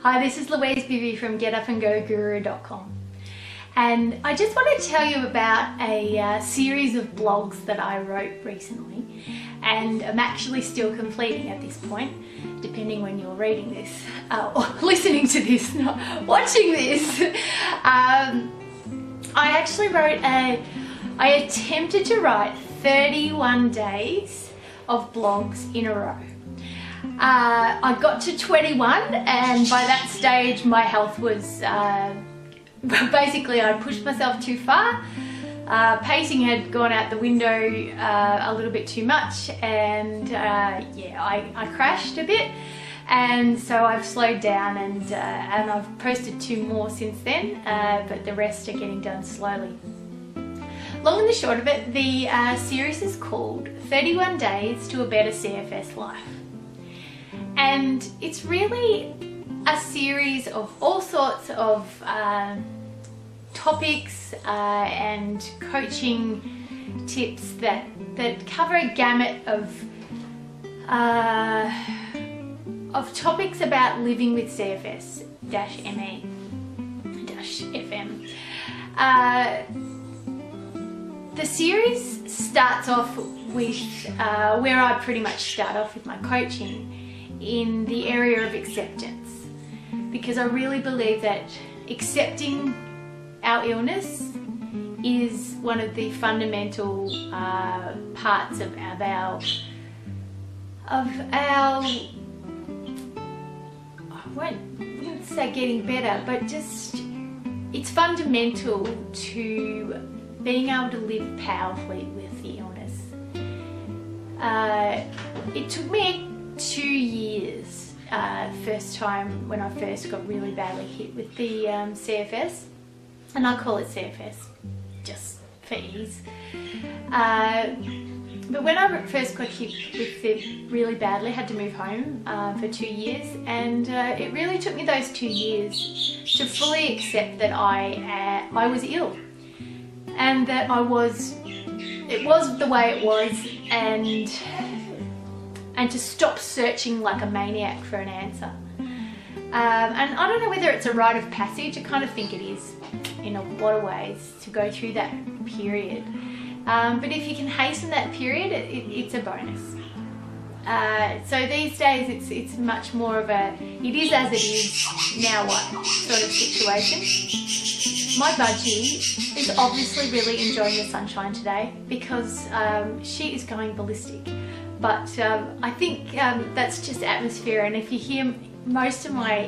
Hi, this is Louise Bivvy from getupandgoguru.com, and I just want to tell you about a series of blogs that I wrote recently, and I'm actually still completing at this point, depending when you're reading this or listening to this, not watching this. I attempted to write 31 days of blogs in a row. I got to 21, and by that stage my health was basically I pushed myself too far. Pacing had gone out the window a little bit too much, and I crashed a bit, and so I've slowed down, and I've posted 2 more since then, but the rest are getting done slowly. Long and the short of it, the series is called 31 Days to a Better CFS Life. And it's really a series of all sorts of topics and coaching tips that cover a gamut of topics about living with CFS-ME-FM. The series starts off with where I pretty much start off with my coaching, in the area of acceptance, because I really believe that accepting our illness is one of the fundamental parts of our I wouldn't say getting better, but just it's fundamental to being able to live powerfully with the illness. It took me 2 years, first time when I first got really badly hit with the CFS, and I call it CFS just for ease. But when I first got hit with it really badly, I had to move home for 2 years, and it really took me those 2 years to fully accept that I was ill, and that it was the way it was, and to stop searching like a maniac for an answer. And I don't know whether it's a rite of passage. I kind of think it is in a lot of ways to go through that period. But if you can hasten that period, it's a bonus. So these days it's much more of a it is as it is, now what sort of situation. My budgie is obviously really enjoying the sunshine today because she is going ballistic. But I think that's just atmosphere, and if you hear most of my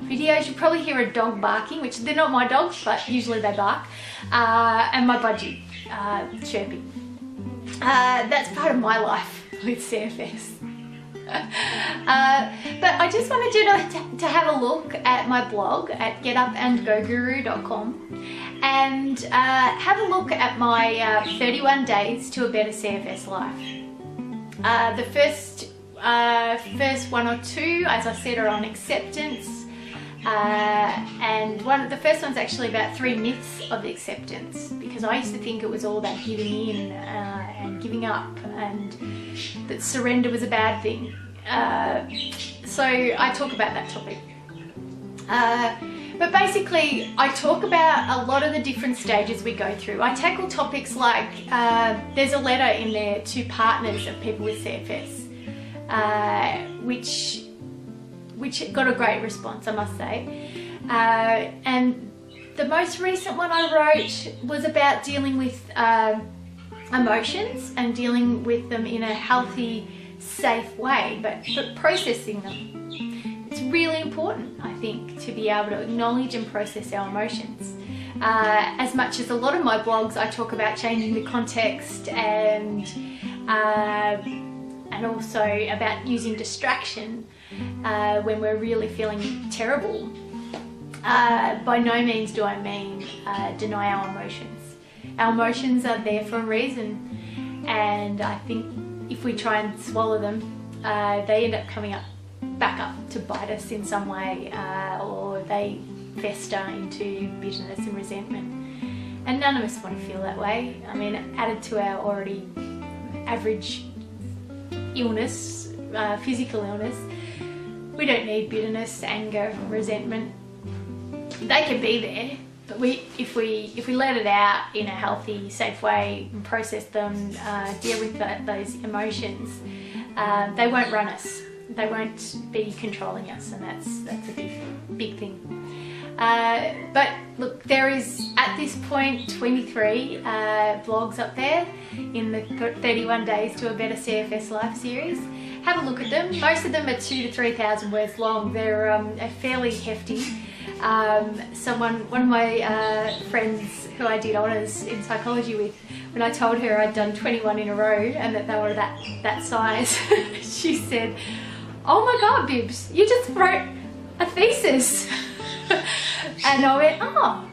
videos, you probably hear a dog barking, which they're not my dogs, but usually they bark, and my budgie chirping. That's part of my life with CFS. But I just wanted you to have a look at my blog at getupandgoguru.com and have a look at my 31 days to a better CFS life. The first 1 or 2, as I said, are on acceptance, and the first one's actually about 3 myths of acceptance, because I used to think it was all about giving in and giving up, and that surrender was a bad thing. So I talk about that topic. But basically I talk about a lot of the different stages we go through. I tackle topics like, there's a letter in there to partners of people with CFS, which got a great response, I must say. And the most recent one I wrote was about dealing with emotions and dealing with them in a healthy, safe way, but processing them. It's really important, I think, to be able to acknowledge and process our emotions. As much as a lot of my blogs, I talk about changing the context and also about using distraction when we're really feeling terrible. By no means do I mean deny our emotions. Our emotions are there for a reason, and I think if we try and swallow them, they end up coming back up to bite us in some way, or they fester into bitterness and resentment. And none of us want to feel that way. I mean, added to our already average illness, physical illness, We don't need bitterness, anger, resentment. They can be there, but if we let it out in a healthy, safe way and process them, deal with those emotions, they won't run us. They won't be controlling us, and that's a big thing. But look, there is at this point 23 blogs up there in the 31 Days to a Better CFS Life series. Have a look at them. Most of them are 2,000 to 3,000 words long. They're fairly hefty. One of my friends who I did honours in psychology with, when I told her I'd done 21 in a row and that they were that size, she said, "Oh my God, Bibs, you just wrote a thesis." And I went, "Oh,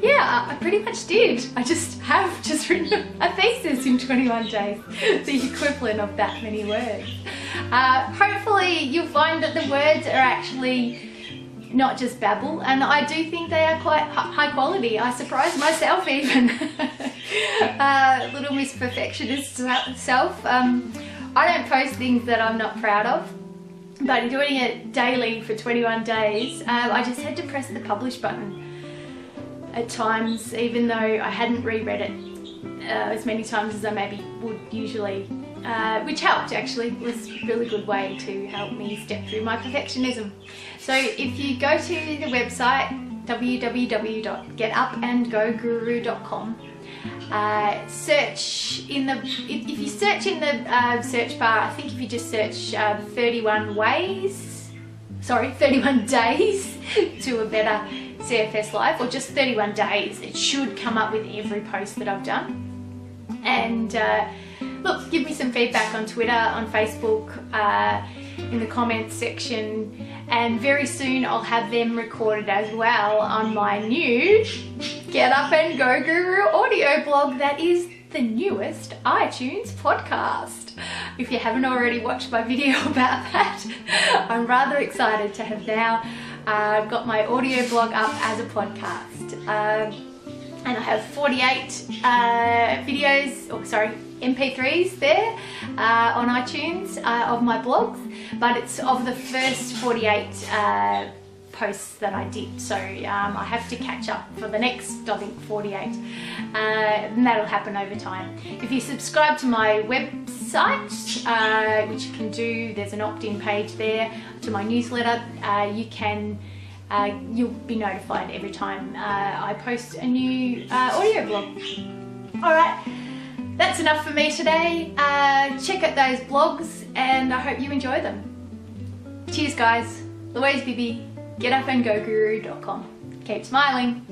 yeah, I pretty much did. I have just written a thesis in 21 days, the equivalent of that many words." Hopefully you'll find that the words are actually not just babble, and I do think they are quite high quality. I surprised myself even. Little Miss Perfectionist self. I don't post things that I'm not proud of, but doing it daily for 21 days, I just had to press the publish button at times, even though I hadn't reread it as many times as I maybe would usually, which helped actually. It was a really good way to help me step through my perfectionism. So if you go to the website www.getupandgoguru.com, search in the, if you search in the search bar, I think if you just search 31 days to a better CFS life, or just 31 days, it should come up with every post that I've done. And look, give me some feedback on Twitter, on Facebook, in the comments section, and very soon I'll have them recorded as well on my new Get Up and Go Guru audio blog that is the newest iTunes podcast. If you haven't already watched my video about that, I'm rather excited to have now got my audio blog up as a podcast. And I have 48 MP3s there on iTunes of my blogs, but it's of the first 48 posts that I did, so I have to catch up for the next, I think, 48, and that'll happen over time. If you subscribe to my website, which you can do, there's an opt-in page there to my newsletter, you'll be notified every time I post a new audio blog. Alright, that's enough for me today. Check out those blogs and I hope you enjoy them. Cheers guys. Louise Bibby, getupandgoguru.com. Keep smiling.